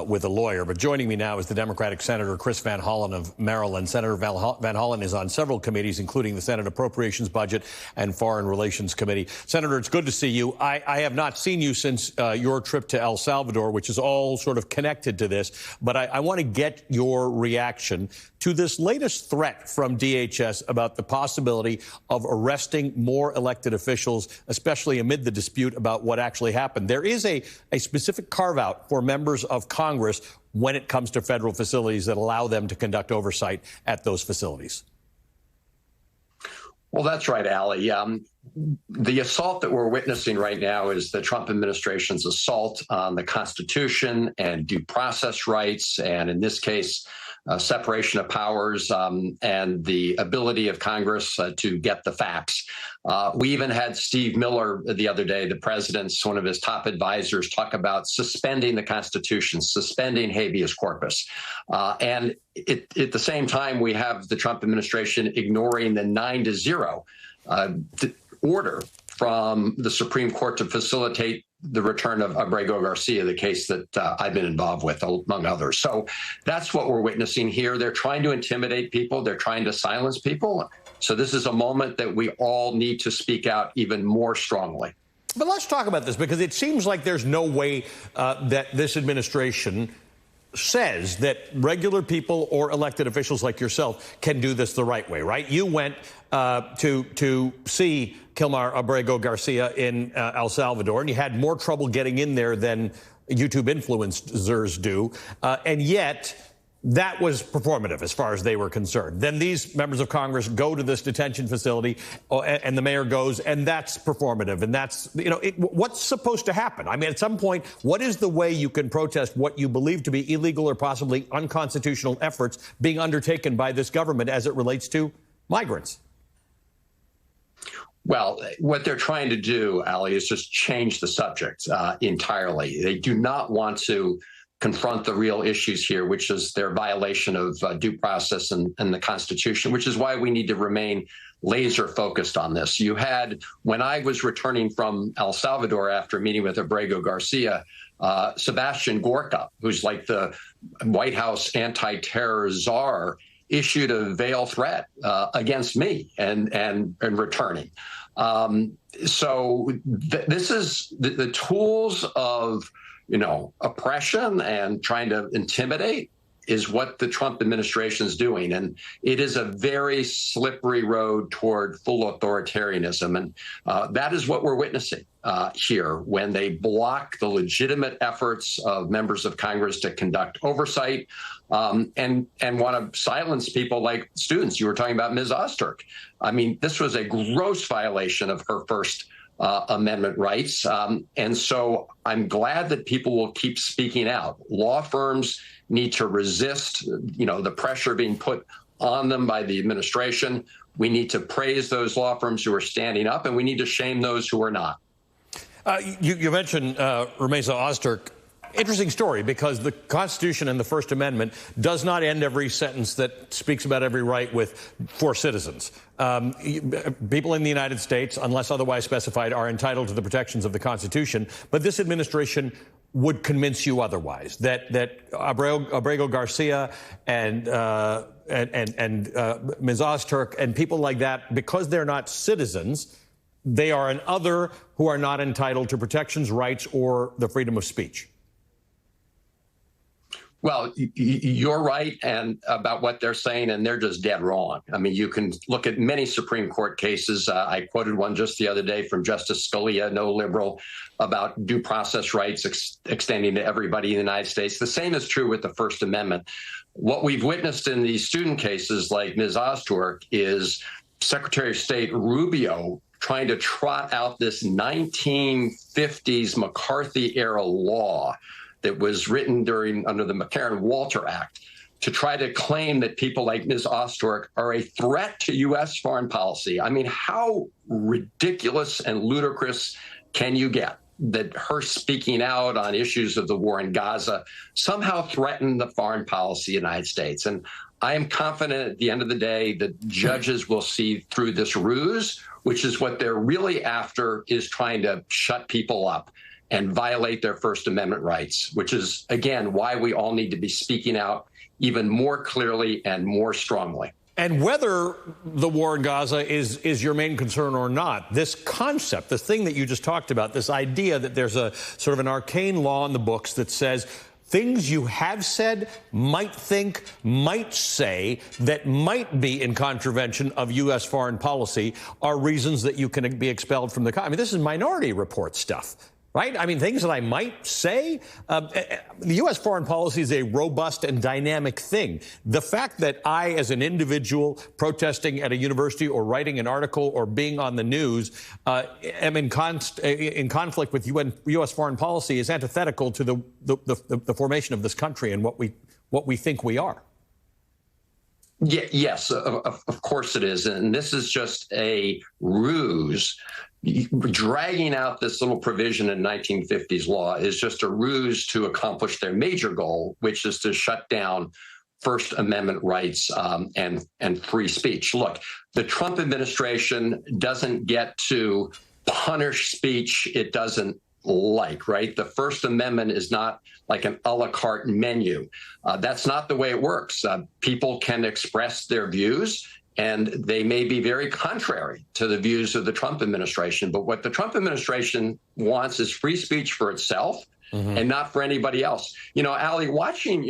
with a lawyer. But joining me now is the Democratic Senator Chris Van Hollen of Maryland. Senator Van Hollen is on several committees, including the Senate Appropriations, Budget, and Foreign Relations Committee. Senator, it's good to see you. I have not seen you since your trip to El Salvador, which is all sort of connected to this. But I want to get your reaction to this latest threat from DHS about the possibility of arresting more elected officials, especially amid the dispute about what actually happened. There is a specific carve-out for members of Congress when it comes to federal facilities that allow them to conduct oversight at those facilities. Well, that's right, Ali. The assault that we're witnessing right now is the Trump administration's assault on the Constitution and due process rights, and in this case, separation of powers and the ability of Congress to get the facts. We even had Steve Miller the other day, the president's, one of his top advisors, talk about suspending the Constitution, suspending habeas corpus. And at the same time, we have the Trump administration ignoring the 9-0 order from the Supreme Court to facilitate the return of Abrego Garcia, the case that I've been involved with, among others. So that's what we're witnessing here. They're trying to intimidate people. They're trying to silence people. So this is a moment that we all need to speak out even more strongly. But let's talk about this, because it seems like there's no way that this administration says that regular people or elected officials like yourself can do this the right way, right? You went to see Kilmar Abrego Garcia in El Salvador, and you had more trouble getting in there than YouTube influencers do, and yet that was performative as far as they were concerned. Then these members of Congress go to this detention facility, and the mayor goes, and that's performative. And that's, what's supposed to happen? I mean, at some point, what is the way you can protest what you believe to be illegal or possibly unconstitutional efforts being undertaken by this government as it relates to migrants? Well, what they're trying to do, Ali, is just change the subject entirely. They do not want to confront the real issues here, which is their violation of due process and the Constitution, which is why we need to remain laser focused on this. You had, when I was returning from El Salvador after meeting with Abrego Garcia, Sebastian Gorka, who's like the White House anti-terror czar, issued a veiled threat against me and returning. This is the tools of oppression and trying to intimidate is what the Trump administration is doing. And it is a very slippery road toward full authoritarianism. And that is what we're witnessing here when they block the legitimate efforts of members of Congress to conduct oversight and want to silence people like students. You were talking about Ms. Ozturk. I mean, this was a gross violation of her First Amendment rights. And so I'm glad that people will keep speaking out. Law firms need to resist, the pressure being put on them by the administration. We need to praise those law firms who are standing up, and we need to shame those who are not. You mentioned Rumeza Ozturk. Interesting story, because the Constitution and the First Amendment does not end every sentence that speaks about every right for citizens. People in the United States, unless otherwise specified, are entitled to the protections of the Constitution. But this administration would convince you otherwise, that Abrego Garcia and Ms. Ozturk and people like that, because they're not citizens, they are an other who are not entitled to protections, rights, or the freedom of speech. Well, you're right and about what they're saying, and they're just dead wrong. I mean, you can look at many Supreme Court cases. I quoted one just the other day from Justice Scalia, no liberal, about due process rights extending to everybody in the United States. The same is true with the First Amendment. What we've witnessed in these student cases like Ms. Ozturk is Secretary of State Rubio trying to trot out this 1950s McCarthy-era law that was written under the McCarran-Walter Act to try to claim that people like Ms. Ozturk are a threat to U.S. foreign policy. I mean, how ridiculous and ludicrous can you get that her speaking out on issues of the war in Gaza somehow threatened the foreign policy of the United States? And I am confident at the end of the day that judges will see through this ruse, which is what they're really after, is trying to shut people up. and violate their First Amendment rights, which is, again, why we all need to be speaking out even more clearly and more strongly. And whether the war in Gaza is your main concern or not, this concept, the thing that you just talked about, this idea that there's a sort of an arcane law in the books that says things you have said, might think, might say, that might be in contravention of U.S. foreign policy are reasons that you can be expelled from the country. I mean, this is Minority Report stuff. Right? I mean, things that I might say. The U.S. foreign policy is a robust and dynamic thing. The fact that I, as an individual protesting at a university or writing an article or being on the news, am in conflict with U.S. foreign policy is antithetical to the formation of this country and what we think we are. Yeah, yes, of course it is. And this is just a ruse. Dragging out this little provision in 1950s law is just a ruse to accomplish their major goal, which is to shut down First Amendment rights and free speech. Look, the Trump administration doesn't get to punish speech it doesn't like, right? The First Amendment is not like an a la carte menu. That's not the way it works. People can express their views, and they may be very contrary to the views of the Trump administration. But what the Trump administration wants is free speech for itself and not for anybody else. You know, Ali, watching,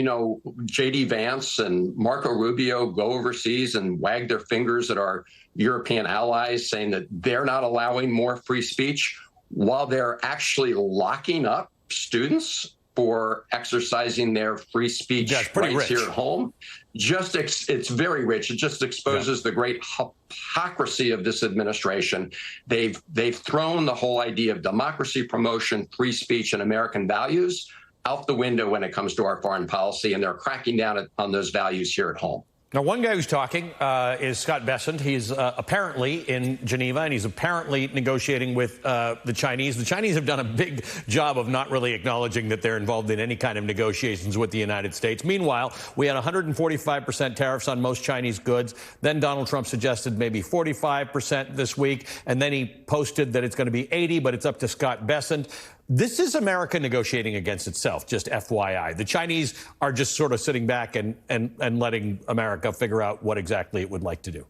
J.D. Vance and Marco Rubio go overseas and wag their fingers at our European allies, saying that they're not allowing more free speech while they're actually locking up students for exercising their free speech rights here at home. It's very rich. It just exposes the great hypocrisy of this administration. They've thrown the whole idea of democracy promotion, free speech, and American values out the window when it comes to our foreign policy, and they're cracking down on those values here at home. Now, one guy who's talking is Scott Bessent. He's apparently in Geneva, and he's apparently negotiating with the Chinese. The Chinese have done a big job of not really acknowledging that they're involved in any kind of negotiations with the United States. Meanwhile, we had 145% tariffs on most Chinese goods. Then Donald Trump suggested maybe 45% this week, and then he posted that it's going to be 80, but it's up to Scott Bessent. This is America negotiating against itself, just FYI. The Chinese are just sort of sitting back and letting America figure out what exactly it would like to do.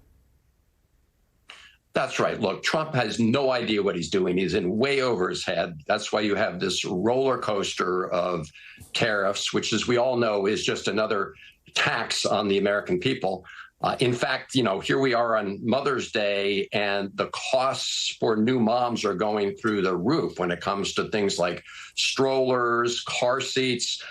That's right. Look, Trump has no idea what he's doing. He's in way over his head. That's why you have this roller coaster of tariffs, which, as we all know, is just another tax on the American people. In fact, here we are on Mother's Day, and the costs for new moms are going through the roof when it comes to things like strollers, car seats.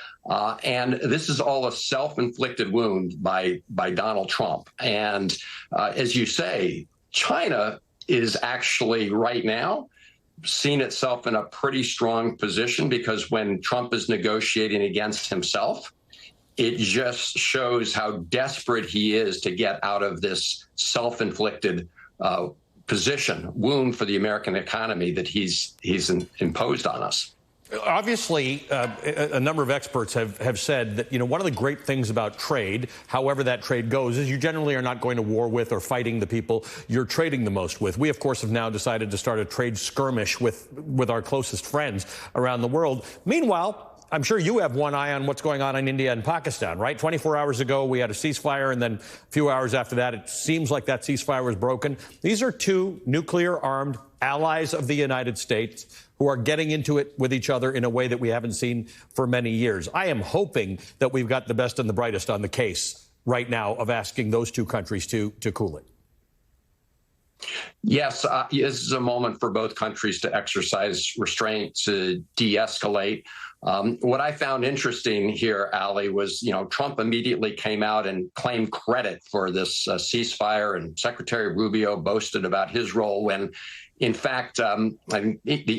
And this is all a self-inflicted wound by Donald Trump. And as you say, China is actually right now seeing itself in a pretty strong position, because when Trump is negotiating against himself, it just shows how desperate he is to get out of this self-inflicted wound for the American economy that he's imposed on us. Obviously, a number of experts have said that, one of the great things about trade, however that trade goes, is you generally are not going to war with or fighting the people you're trading the most with. We, of course, have now decided to start a trade skirmish with our closest friends around the world. Meanwhile, I'm sure you have one eye on what's going on in India and Pakistan, right? 24 hours ago, we had a ceasefire, and then a few hours after that, it seems like that ceasefire was broken. These are two nuclear-armed allies of the United States who are getting into it with each other in a way that we haven't seen for many years. I am hoping that we've got the best and the brightest on the case right now of asking those two countries to cool it. Yes, this is a moment for both countries to exercise restraint, to de-escalate. What I found interesting here, Ali, was, Trump immediately came out and claimed credit for this ceasefire, and Secretary Rubio boasted about his role when, in fact, the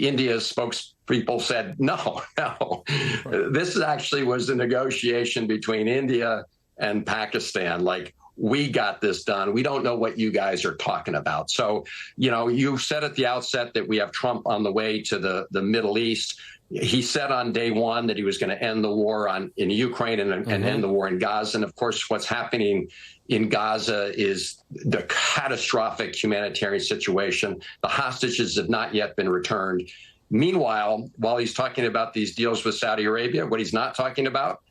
India spokespeople said, no. This actually was a negotiation between India and Pakistan. Like, we got this done. We don't know what you guys are talking about. So, you said at the outset that we have Trump on the way to the Middle East. He said on day one that he was going to end the war in Ukraine and end the war in Gaza. And of course, what's happening in Gaza is the catastrophic humanitarian situation. The hostages have not yet been returned. Meanwhile, while he's talking about these deals with Saudi Arabia, what he's not talking about